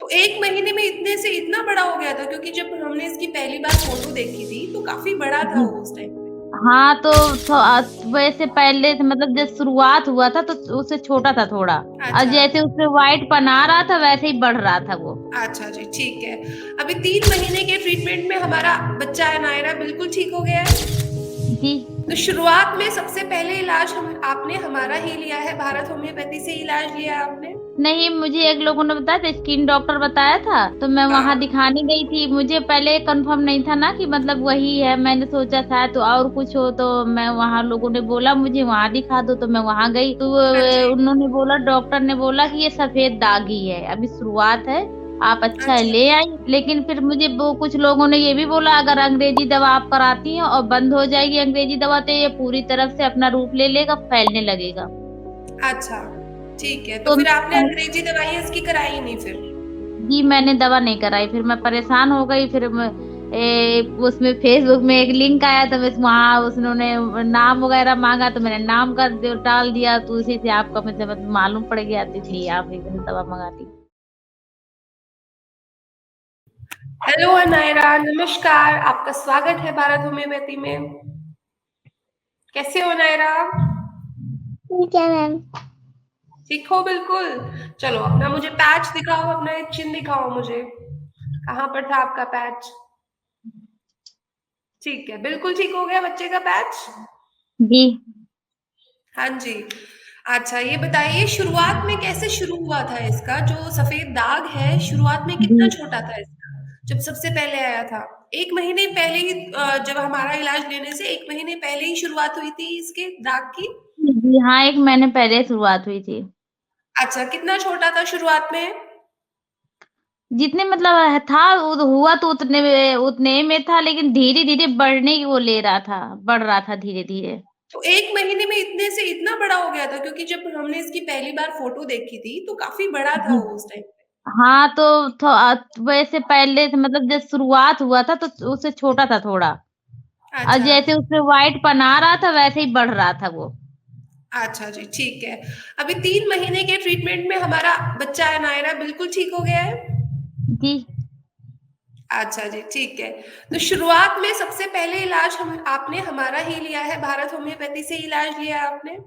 तो 1 महीने में इतने से इतना बड़ा हो गया था? क्योंकि जब हमने इसकी पहली बार फ़ोटो देखी थी, तो काफ़ी बड़ा था जी। वो उस टाइम पे। हाँ, तो वैसे पहले से मतलब जब शुरुआत हुआ था तो उससे छोटा था थोड़ा और अच्छा। जैसे उसमें व्हाइटपन आ रहा था वैसे ही बढ़ रहा था वो। अच्छा जी, ठीक है। अभी 3 महीने के ट्रीटमेंट में हमारा बच्चा है नायरा बिल्कुल ठीक हो गया है। जी। तो शुरुआत में सबसे पहले इलाज हम आपने हमारा ही लिया है, भारत होम्योपैथी से इलाज लिया है आपने? नहीं, मुझे एक लोगों ने बताया था, स्किन डॉक्टर बताया था, तो मैं वहाँ हाँ। दिखाने गई थी। मुझे पहले कन्फर्म नहीं था ना कि मतलब वही है, मैंने सोचा शायद तो और कुछ हो, तो मैं वहाँ लोगों ने बोला मुझे वहाँ दिखा दो, तो मैं वहाँ गई, तो हाँ जी। उन्होंने बोला, डॉक्टर ने बोला कि ये सफेद दाग ही है, अभी शुरुआत है, आप अच्छा है अच्छा। ले आई। लेकिन फिर मुझे वो कुछ लोगों ने ये भी बोला, अगर अंग्रेजी दवा आप कराती हैं और बंद हो जाएगी अंग्रेजी दवा तो ये पूरी तरफ से अपना रूप ले लेगा, फैलने लगेगा। अच्छा, ठीक है। तो तो फिर आपने अंग्रेज़ी दवाइयाँ इसकी कराई ही नहीं फिर? जी, मैंने दवा नहीं कराई, फिर मैं परेशान हो गई, फिर उसमें फेसबुक में एक लिंक आया था, बस वहाँ उन्होंने नाम वगैरह माँगा तो मैंने नाम कर डाल दिया, तो उसी से आपका मुझे मतलब मालूम पड़ गया, तो इसलिए आप ही से दवा मँगा ली। हेलो नायरा, नमस्कार। आपका स्वागत है भारत होम्योपैथी में। कैसे हो नायरा आप? ठीक है मैम। ठीक हो बिल्कुल? चलो अपना मुझे पैच दिखाओ, अपना एक चिन्ह दिखाओ मुझे। कहाँ पर था आपका पैच? ठीक है, बिल्कुल ठीक हो गया बच्चे का पैच? जी। हाँ जी। अच्छा ये बताइए शुरुआत में कैसे शुरू हुआ था इसका जो सफ़ेद दाग है, शुरुआत में जी। कितना छोटा था इसका? जब सबसे पहले आया था? 1 महीने पहले ही जब हमारा इलाज लेने से 1 महीने पहले ही शुरुआत हुई थी इसके दाग की? जी हाँ, 1 महीने पहले शुरुआत हुई थी। अच्छा, कितना छोटा था शुरुआत में? जितने मतलब था हुआ तो उतने में था, लेकिन धीरे-धीरे बढ़ने की वो ले रहा था, बढ़ रहा था धीरे-धीरे। तो 1 महीने में इतने से इतना बड़ा हो गया था क्योंकि जब हमने इसकी पहली बार फ़ोटो देखी थी, तो काफ़ी बड़ा था जी। वो उस टाइम पे। हाँ, तो वैसे पहले से मतलब जब शुरुआत हुआ था तो उससे छोटा था थोड़ा और अच्छा। जैसे उसमें व्हाइटपन आ रहा था वैसे ही बढ़ रहा था वो। अच्छा जी, ठीक है। अभी 3 महीने के ट्रीटमेंट में हमारा बच्चा है नायरा बिल्कुल ठीक हो गया है? जी। अच्छा जी, ठीक है। तो शुरुआत में सबसे पहले इलाज हम आपने हमारा ही लिया है, भारत होम्योपैथी से इलाज लिया है आपने?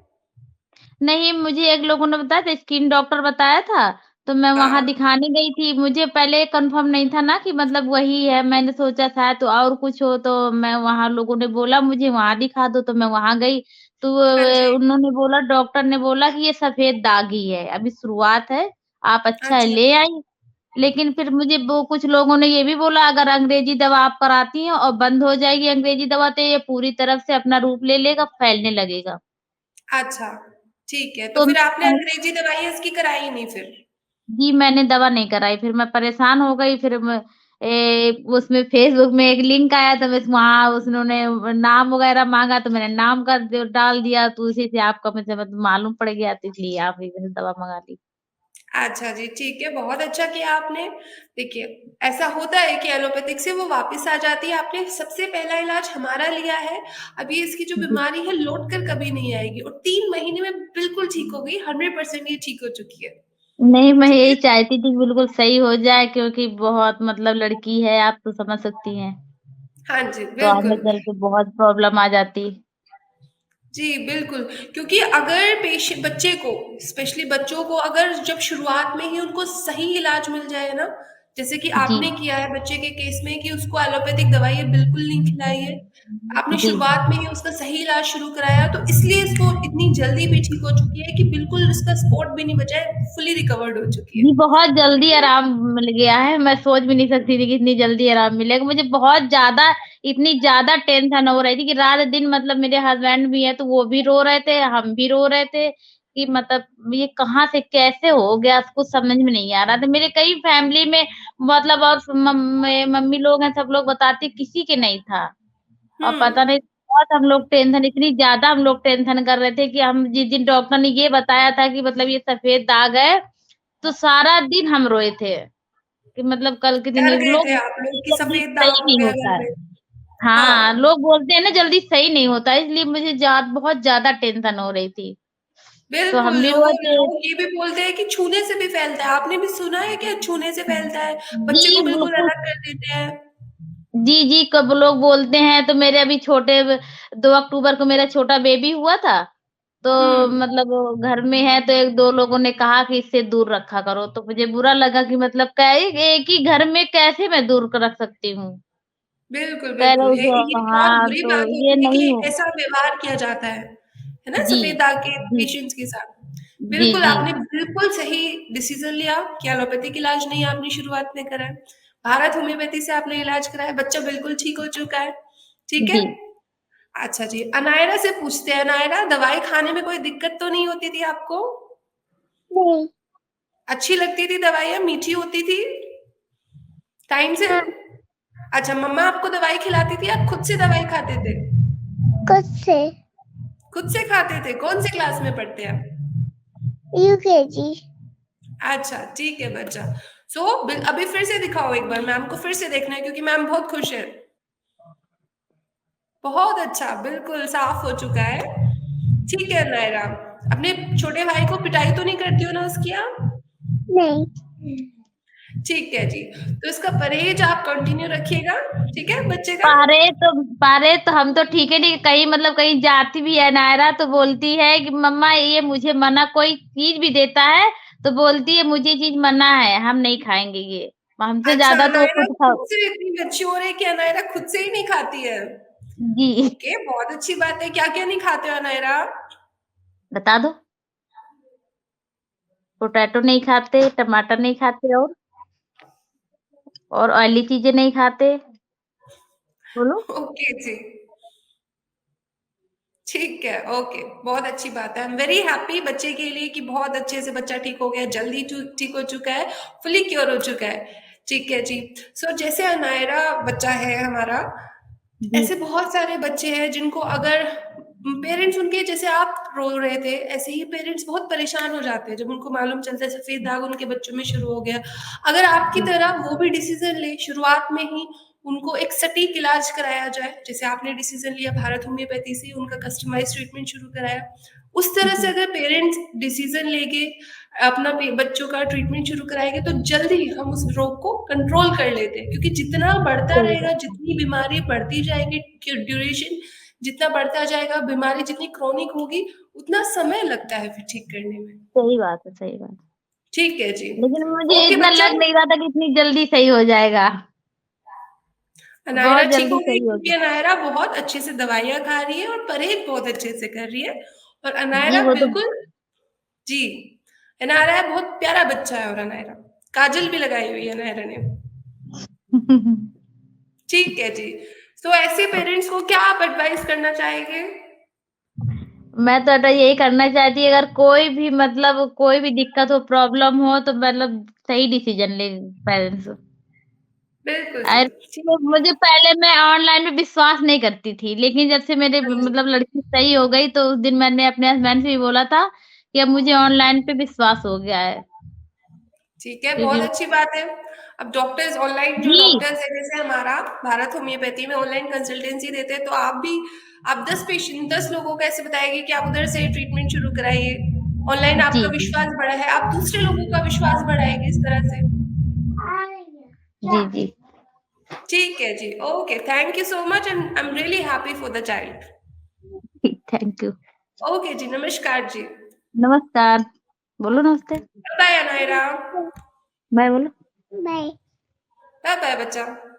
नहीं, मुझे एक लोगों ने बताया था, स्किन डॉक्टर बताया था, तो मैं वहाँ हाँ। दिखाने गई थी। मुझे पहले कन्फर्म नहीं था ना कि मतलब वही है, मैंने सोचा शायद तो और कुछ हो, तो मैं वहाँ लोगों ने बोला मुझे वहाँ दिखा दो, तो मैं वहाँ गई, तो हाँ जी। उन्होंने बोला, डॉक्टर ने बोला कि ये सफेद दाग ही है, अभी शुरुआत है, आप अच्छा है अच्छा। ले आई। लेकिन फिर मुझे वो कुछ लोगों ने ये भी बोला, अगर अंग्रेजी दवा आप कराती हैं और बंद हो जाएगी अंग्रेजी दवा तो ये पूरी तरफ से अपना रूप ले लेगा, फैलने लगेगा। अच्छा, ठीक है। तो तो फिर आपने मैं अंग्रेज़ी दवाइयाँ इसकी कराई ही नहीं फिर? जी, मैंने दवा नहीं कराई, फिर मैं परेशान हो गई, फिर उसमें फेसबुक में एक लिंक आया था, बस वहाँ उन्होंने नाम वगैरह माँगा तो मैंने नाम डाल दिया, तो उसी से आपका मुझे मतलब मालूम पड़ गया, तो इसलिए आप ही से दवा मँगा ली। अच्छा जी, ठीक है, बहुत अच्छा किया आपने। देखिए, ऐसा होता है कि एलोपैथिक से वो वापस आ जाती है। आपने सबसे पहला इलाज हमारा लिया है। अब ये इसकी जो जी। बीमारी है लौट कर कभी नहीं आएगी और 3 महीने में बिल्कुल ठीक हो गई, 100% ये ठीक हो चुकी है। नहीं, मैं ठीक यही है? चाहती थी बिल्कुल सही हो जाए, क्योंकि बहुत मतलब लड़की है, आप तो समझ सकती हैं, हाँ जी, तो आगे बिल्कुल। चल के बहुत प्रॉब्लम आ जाती। जी, बिल्कुल, क्योंकि अगर बच्चे को स्पेशली बच्चों को अगर जब शुरुआत में ही उनको सही इलाज मिल जाए ना, जैसे कि जी। आपने किया है बच्चे के केस में कि उसको एलोपैथिक दवाइयाँ बिल्कुल नहीं खिलाई है। आपने जी। शुरुआत में ही उसका सही इलाज शुरू कराया, तो इसलिए इसको इतनी जल्दी भी ठीक हो चुकी है कि बिल्कुल उसका स्पॉट भी नहीं बचा है, फुली रिकवर्ड हो चुकी है। जी, बहुत जल्दी आराम मिल गया है। मैं सोच भी नहीं सकती थी कि इतनी जल्दी आराम मिलेगा। मुझे बहुत ज़्यादा इतनी ज़्यादा टेंशन हो रही थी कि रात-दिन मतलब मेरे हस्बैंड भी हैं, तो वो भी रो रहे थे, हम भी रो रहे थे कि मतलब ये कहाँ से कैसे हो गया, कुछ समझ में नहीं आ रहा था। मेरे कई फैमिली में मतलब और मम्मी लोग हैं, सब लोग बताते किसी के नहीं था। और हुँ। पता नहीं बहुत हम लोग टेंशन इतनी ज़्यादा हम लोग टेंशन कर रहे थे कि हम जिस दिन डॉक्टर ने ये बताया था कि मतलब ये सफ़ेद दाग है, तो सारा दिन हम रोए थे, कि मतलब कल के दिन डर गए लोग थे आप लोग कि जल्दी सफ़ेद दाग सही हो नहीं गया होता घर है। में। हाँ, हाँ। लोग बोलते हैं ना जल्दी सही नहीं होता है, इसलिए मुझे बहुत ज़्यादा टेंशन हो रही थी। तो बिल्कुल, हम भी लोगों रोए थे। लोग ये भी बोलते हैं कि छूने से भी फैलता है। आपने भी सुना है क्या छूने से फैलता है? जी, बच्चे को बिल्कुल बिल्कुल। अलग कर देते हैं। जी, जी, कब लोग बोलते हैं तो मेरे अभी छोटे ब 2 अक्टूबर को मेरा छोटा बेबी हुआ था, तो हुँ, मतलब वो घर में है तो 1-2 लोगों ने कहा कि इससे दूर रखा करो, तो मुझे बुरा लगा कि मतलब कै एक ही घर में कैसे मैं दूर क रख सकती हूँ? बिल्कुल, कह बिल्कुल। रहे ये जो बहुत हाँ, बुरी तो बात ये होती है नहीं कि हो ऐसा व्यवहार किया जाता है ना? जी, सफ़ेद दाग के जी, पेशेंट्स के साथ। जी, बिल्कुल, जी, आपने बिल्कुल सही डिसीज़न लिया कि एलोपैथिक इलाज नहीं आपने शुरुआत में करा है। भारत होम्योपैथी से आपने इलाज कराया, बच्चा बिल्कुल ठीक हो चुका है। ठीक है? जी। अच्छा जी, अनायरा से पूछते हैं, अनायरा दवाई खाने में कोई दिक्कत तो नहीं होती थी आपको? नहीं। अच्छी लगती थी दवाइयाँ, मीठी होती थी? टाइम से? हाँ, अच्छा, मम्मा आपको दवाई खिलाती थी, आप खुद से दवाई खाते थे? खुद से। खुद से खाते थे? कौन से क्लास में पढ़ते हैं आप? यूकेजी। अच्छा, ठीक है बच्चा। सो बिल अभी फिर से दिखाओ एक बार, मैम को फिर से देखना है क्योंकि मैम बहुत खुश है। बहुत अच्छा, बिल्कुल साफ हो चुका है। ठीक है नायरा, अपने छोटे भाई को पिटाई तो नहीं करती हो ना उसकी आप? नहीं। ठीक है जी। तो इसका परहेज आप कंटिन्यू रखिएगा, ठीक है बच्चे का? पा रहे तो हम तो ठीक है, नहीं कहीं मतलब कहीं जाती भी है नायरा तो बोलती है कि मम्मा ये मुझे मना कोई चीज़ भी देता है, तो बोलती है मुझे चीज़ मना है, हम नहीं खाएँगे ये। हमसे अच्छा, ज़्यादा तो वो नायरा खुद खा खुद से इतनी मैच्योर है कि नायरा खुद से ही नहीं खाती है। जी, ओके, बहुत अच्छी बात है। क्या-क्या नहीं खाते हो नायरा? बता दो? पोटैटो नहीं खाते, टमाटर नहीं खाते और ऑयली चीज़ें नहीं खाते। बोलो? ओके जी। ठीक है, ओके, बहुत अच्छी बात है। आई एम वेरी हैप्पी बच्चे के लिए कि बहुत अच्छे से बच्चा ठीक हो गया, जल्दी ठीक हो चुका है, फुली क्योर हो चुका है। ठीक है जी। सो जैसे अनायरा बच्चा है हमारा, जी, ऐसे बहुत सारे बच्चे हैं जिनको अगर पेरेंट्स उनके जैसे आप रो रहे थे, ऐसे ही पेरेंट्स बहुत परेशान हो जाते हैं जब उनको मालूम चलता है सफ़ेद दाग उनके बच्चों में शुरू हो गया। अगर आपकी जी, तरह वो भी डिसीज़न ले शुरुआत में ही उनको एक सटीक इलाज कराया जाए, जैसे आपने डिसीज़न लिया भारत होम्योपैथी से उनका कस्टमाइज़्ड ट्रीटमेंट शुरू कराया। उस तरह से जी, अगर पेरेंट्स डिसीज़न लेके अपना बच्चों का ट्रीटमेंट शुरू कराएंगे तो जल्दी हम उस रोग को कंट्रोल कर लेते हैं क्योंकि जितना बढ़ता सही रहेगा बात है, जितनी बीमारी बढ़ती जाएगी ड्यूरेशन जितना बढ़ता जाएगा बीमारी जितनी क्रोनिक होगी उतना समय लगता है फिर ठीक करने में। सही बात है, सही बात है। ठीक है जी। लेकिन मुझे ओके इतना बच्चा, लग नहीं रहा था कि इतनी जल्दी सही हो जाएगा। अनायरा बहुत ठीक जल्दी हो गई सही हो क्योंकि गया। अनायरा बहुत अच्छे से दवाइयाँ खा रही है और परहेज बहुत अच्छे से कर रही है और जी, अनायरा वो तो बिल्कुल जी, अनायरा बहुत प्यारा बच्चा है और अनायरा काजल भी लगाई हुई है अनायरा ने। ठीक है जी। तो ऐसे पेरेंट्स को क्या आप एडवाइस करना चाहेंगे? मैं तो अगर यही करना चाहती अगर कोई भी मतलब कोई भी दिक्कत हो, प्रॉब्लम हो तो मतलब सही डिसीज़न ले पेरेंट्स। बिल्कुल जी। और तो मुझे पहले मैं ऑनलाइन में विश्वास नहीं करती थी, लेकिन जब से मेरे हाँ जी। मतलब लड़की सही हो गई तो उस दिन मैंने अपने हस्बैंड से भी बोला था कि अब मुझे ऑनलाइन पे विश्वास हो गया है। ठीक है, बहुत क्योंकि अच्छी बात है। अब डॉक्टर्स ऑनलाइन जो जी, डॉक्टर्स हैं जैसे हमारा भारत होम्योपैथी में ऑनलाइन कंसल्टेंसी देते हैं, तो आप 10 लोगों को ऐसे बताएँगे कि आप उधर से ट्रीटमेंट शुरू कराइए। ऑनलाइन जी, आपका जी, विश्वास बढ़ा है, आप दूसरे लोगों का विश्वास बढ़ाएँगे इस तरह से। जी, जी। ठीक है जी, okay, thank you so much and I am really happy for the child. ठीक, थैंक यू। ओके जी, नमस्कार जी। नमस्कार। बोलो नमस्ते। Bye bye Anaira. बाय बोलो। बाय। बाय बाय बच्चा।